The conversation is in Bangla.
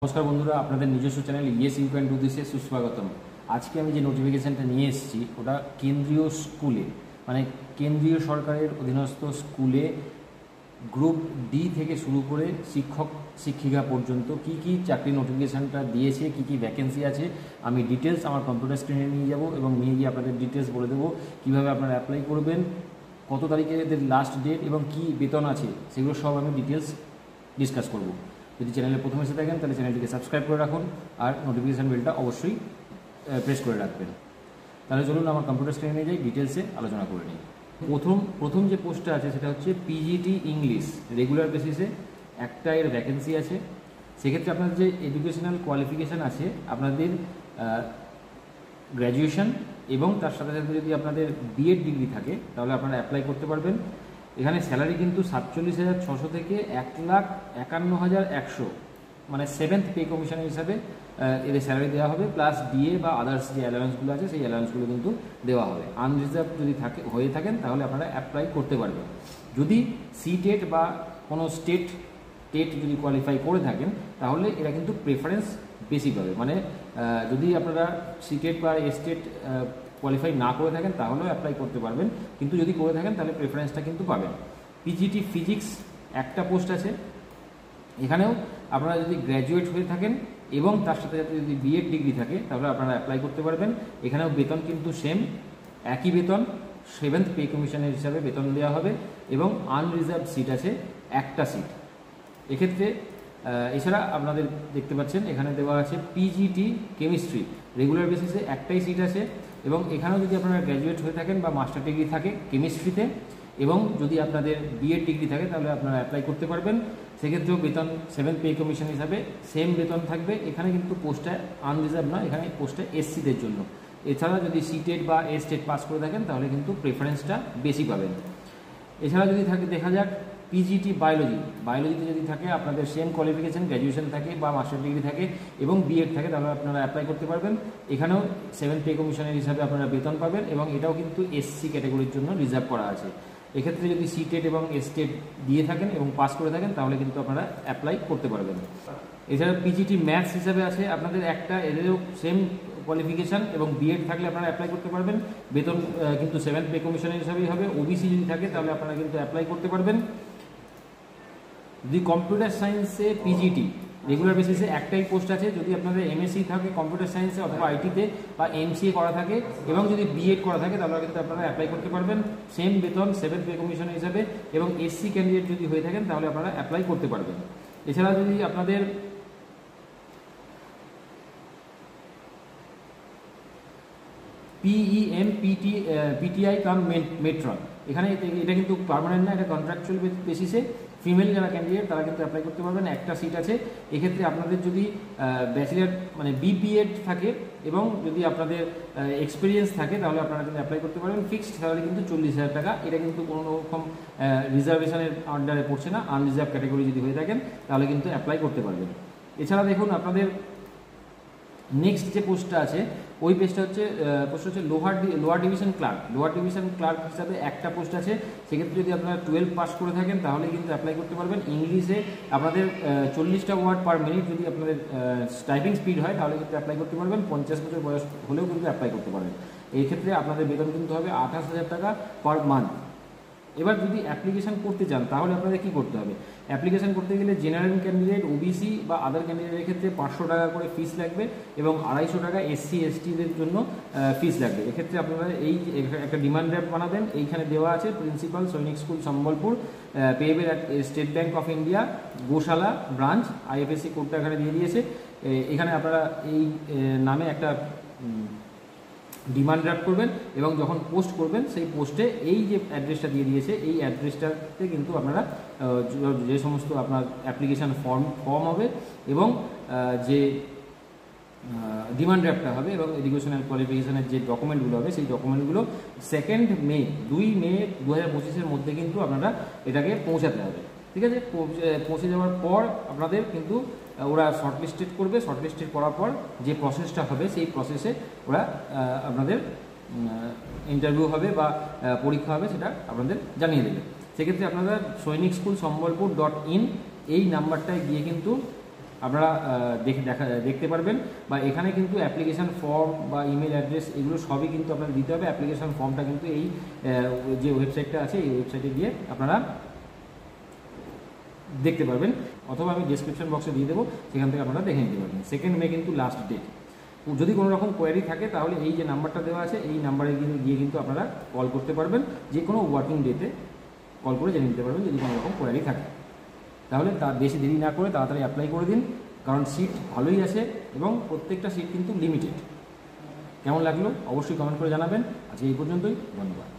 নমস্কার বন্ধুরা, আপনাদের নিজস্ব channel yes you can do দিসে সুস্বাগতম। আজকে আমি যে নোটিফিকেশানটা নিয়ে এসেছি ওটা কেন্দ্রীয় স্কুলে, মানে কেন্দ্রীয় সরকারের অধীনস্থ স্কুলে গ্রুপ ডি থেকে শুরু করে শিক্ষক শিক্ষিকা পর্যন্ত কি কি চাকরি নোটিফিকেশানটা দিয়েছে, কি কি ভ্যাকেন্সি আছে, আমি ডিটেলস আমার কম্পিউটার স্ক্রিনে নিয়ে যাব এবং নিয়ে গিয়ে আপনাদের ডিটেলস বলে দেবো কীভাবে আপনারা অ্যাপ্লাই করবেন, কত তারিখে এদের লাস্ট ডেট এবং কি বেতন আছে, সেগুলো সব আমি ডিটেলস ডিসকাস করব। যদি চ্যানেলে প্রথমে এসে থাকেন তাহলে চ্যানেলটিকে সাবস্ক্রাইব করে রাখুন আর নোটিফিকেশান বেলটা অবশ্যই প্রেস করে রাখবেন। তাহলে চলুন আমার কম্পিউটার স্ক্রিনে নিয়ে যাই, ডিটেলসে আলোচনা করে নিই। প্রথম যে পোস্টটা আছে সেটা হচ্ছে পিজিটি ইংলিশ, রেগুলার বেসিসে একটা এর ভ্যাকেন্সি আছে। সেক্ষেত্রে আপনাদের যে এডুকেশনাল কোয়ালিফিকেশান আছে, আপনাদের গ্র্যাজুয়েশন এবং তার সাথে সাথে যদি আপনাদের বিএড ডিগ্রি থাকে তাহলে আপনারা অ্যাপ্লাই করতে পারবেন। এখানে স্যালারি কিন্তু 47,600 থেকে 1,51,100, মানে 7th পে কমিশন হিসাবে এদের স্যালারি দেওয়া হবে, প্লাস ডিএ বা আদার্স যে অ্যালাউন্সগুলো আছে সেই অ্যালাউন্সগুলো কিন্তু দেওয়া হবে। আনরিজার্ভ যদি হয়ে থাকেন তাহলে আপনারা অ্যাপ্লাই করতে পারবেন। যদি সিটেট বা কোনো টেট যদি কোয়ালিফাই করে থাকেন তাহলে এরা কিন্তু প্রেফারেন্স বেশি পাবে। মানে যদি আপনারা সিটেট বা এস্টেট কোয়ালিফাই না করে থাকেন তাহলেও অ্যাপ্লাই করতে পারবেন, কিন্তু যদি করে থাকেন তাহলে প্রেফারেন্সটা কিন্তু পাবেন। পিজিটি ফিজিক্স একটা পোস্ট আছে, এখানেও আপনারা যদি গ্র্যাজুয়েট হয়ে থাকেন এবং তার সাথে সাথে যদি বিএড ডিগ্রি থাকে তাহলে আপনারা অ্যাপ্লাই করতে পারবেন। এখানেও বেতন কিন্তু সেম, একই বেতন, 7th পে কমিশনের হিসাবে বেতন দেওয়া হবে এবং আনরিজার্ভ সিট আছে একটা সিট। এক্ষেত্রে এছাড়া আপনাদের দেখতে পাচ্ছেন এখানে দেওয়া আছে পিজিটি কেমিস্ট্রি, রেগুলার বেসিসে একটাই সিট আছে এবং এখানেও যদি আপনারা গ্র্যাজুয়েট হয়ে থাকেন বা মাস্টার ডিগ্রি থাকে কেমিস্ট্রিতে এবং যদি আপনাদের বিএড ডিগ্রি থাকে তাহলে আপনারা অ্যাপ্লাই করতে পারবেন। সেক্ষেত্রেও বেতন 7th পে কমিশন হিসাবে সেম বেতন থাকবে। এখানে কিন্তু পোস্টটা আনরিজার্ভ নয়, এখানে পোস্টটা এসসিদের জন্য। এছাড়া যদি সিটেট বা এস্টেট পাস করে থাকেন তাহলে কিন্তু প্রেফারেন্সটা বেশি পাবেন। এছাড়া যদি থাকে দেখা যাক পিজিটি বায়োলজিতে যদি থাকে আপনাদের সেম কোয়ালিফিকেশান, গ্র্যাজুয়েশন থাকে বা মাস্টার ডিগ্রি থাকে এবং বিএড থাকে তাহলে আপনারা অ্যাপ্লাই করতে পারবেন। এখানেও 7th পে কমিশনের হিসাবে আপনারা বেতন পাবেন এবং এটাও কিন্তু এসসি ক্যাটাগরির জন্য রিজার্ভ করা আছে। এক্ষেত্রে যদি সিটেট এবং এস্টেট দিয়ে থাকেন এবং পাস করে থাকেন তাহলে কিন্তু আপনারা অ্যাপ্লাই করতে পারবেন। এছাড়া পিজিটি ম্যাথস হিসাবে আছে আপনাদের একটা, এদেরও সেম কোয়ালিফিকেশান এবং বিএড থাকলে আপনারা অ্যাপ্লাই করতে পারবেন। বেতন কিন্তু 7th পে কমিশনের হিসাবেই হবে। ওবিসি যদি থাকে তাহলে আপনারা কিন্তু অ্যাপ্লাই করতে পারবেন। যদি কম্পিউটার সায়েন্সে পিজিটি রেগুলার বেসিসে একটাই পোস্ট আছে, যদি আপনাদের এমএসসি থাকে কম্পিউটার সায়েন্সে অথবা আইটিতে বা এমসিএ করা থাকে এবং যদি বিএড করা থাকে তাহলে কিন্তু আপনারা অ্যাপ্লাই করতে পারবেন। সেম বেতন 7th পে কমিশন হিসাবে এবং এসসি ক্যান্ডিডেট যদি হয়ে থাকেন তাহলে আপনারা অ্যাপ্লাই করতে পারবেন। এছাড়া যদি আপনাদের পিটিআই কাম মেট্রন, এখানে এটা কিন্তু পার্মানেন্ট না, এটা কন্ট্রাকচুয়াল বেসিসে ফিমেল যারা ক্যান্ডিডেট তারা কিন্তু অ্যাপ্লাই করতে পারবেন, একটা সিট আছে। এক্ষেত্রে আপনাদের যদি ব্যাচেলার মানে বিপিএড থাকে এবং যদি আপনাদের এক্সপিরিয়েন্স থাকে তাহলে আপনারা কিন্তু অ্যাপ্লাই করতে পারবেন। ফিক্সড স্যালারি কিন্তু 40,000 টাকা, এটা কিন্তু কোনো রকম রিজার্ভেশনের আন্ডারে পড়ছে না। আনরিজার্ভ ক্যাটাগরি যদি হয়ে থাকেন তাহলে কিন্তু অ্যাপ্লাই করতে পারবেন। এছাড়া দেখুন আপনাদের নেক্সট যে পোস্টটা আছে ওই পোস্টটা হচ্ছে লোয়ার ডিভিশন ক্লার্ক হিসাবে একটা পোস্ট আছে। সেক্ষেত্রে যদি আপনারা 12 পাস করে থাকেন তাহলে কিন্তু অ্যাপ্লাই করতে পারবেন। ইংলিশে আপনাদের 40টা ওয়ার্ড পার মিনিট যদি আপনাদের টাইপিং স্পিড হয় তাহলে কিন্তু অ্যাপ্লাই করতে পারবেন। 50 বছর বয়স হলেও কিন্তু অ্যাপ্লাই করতে পারবেন। এই ক্ষেত্রে আপনাদের বেতন কিন্তু হবে 28,000 টাকা পার মান্থ। এবার যদি অ্যাপ্লিকেশান করতে চান তাহলে আপনাদের কী করতে হবে? অ্যাপ্লিকেশান করতে গেলে জেনারেল ক্যান্ডিডেট, ওবিসি বা আদার ক্যান্ডিডেটের ক্ষেত্রে 500 টাকা করে ফিস লাগবে এবং 250 টাকা এসসি এসটিদের জন্য ফিস লাগবে। এক্ষেত্রে আপনারা এই একটা ডিমান্ড ড্রাফট বানাবেন। এইখানে দেওয়া আছে প্রিন্সিপাল সৈনিক school Sambalpur, payable at state bank of India, Goshala branch, IFSC কোডটা এখানে দিয়ে দিয়েছে। এখানে আপনারা এই নামে একটা ডিমান্ড ড্রাফট করবেন এবং যখন পোস্ট করবেন সেই পোস্টে এই যে অ্যাড্রেসটা দিয়ে দিয়েছে এই অ্যাড্রেসটাতে কিন্তু আপনারা যে সমস্ত আপনার অ্যাপ্লিকেশান ফর্ম হবে এবং যে ডিমান্ড ড্রাফটটা হবে এবং এডুকেশনাল কোয়ালিফিকেশানের যে ডকুমেন্টগুলো হবে সেই ডকুমেন্টগুলো 2 মে 2025-এর মধ্যে কিন্তু আপনারা এটাকে পৌঁছাতে হবে। ঠিক আছে, পৌঁছে যাওয়ার পর আপনাদের কিন্তু ওরা শর্টলিস্টেড করবে। শর্টলিস্টেড করার পর যে প্রসেসটা হবে সেই প্রসেসে ওরা আপনাদের ইন্টারভিউ হবে বা পরীক্ষা হবে সেটা আপনাদের জানিয়ে দেবে। সেক্ষেত্রে আপনারা সৈনিক স্কুল সম্বলপুর .in এই নাম্বারটায় গিয়ে কিন্তু আপনারা দেখতে পারবেন। বা এখানে কিন্তু অ্যাপ্লিকেশান ফর্ম বা ইমেল অ্যাড্রেস এগুলো সবই কিন্তু আপনাদের দিতে হবে। অ্যাপ্লিকেশান ফর্মটা কিন্তু এই যে ওয়েবসাইটটা আছে এই ওয়েবসাইটে গিয়ে আপনারা দেখতে পারবেন, অথবা আমি ডেসক্রিপশন বক্সে দিয়ে দেবো, সেখান থেকে আপনারা দেখে নিতে পারবেন। 2 মে কিন্তু লাস্ট ডেট। যদি কোনো রকম কোয়ারি থাকে তাহলে এই যে নাম্বারটা দেওয়া আছে এই নাম্বারে গিয়ে কিন্তু আপনারা কল করতে পারবেন, যে কোনো ওয়ার্কিং ডেতে কল করে জেনে নিতে পারবেন যদি কোনো রকম কোয়ারি থাকে। তাহলে তার বেশি দেরি না করে তাড়াতাড়ি অ্যাপ্লাই করে দিন, কারণ সিট ভালোই আছে এবং প্রত্যেকটা সিট কিন্তু লিমিটেড। কেমন লাগলো অবশ্যই কমেন্ট করে জানাবেন। আজকে এই পর্যন্তই, ধন্যবাদ।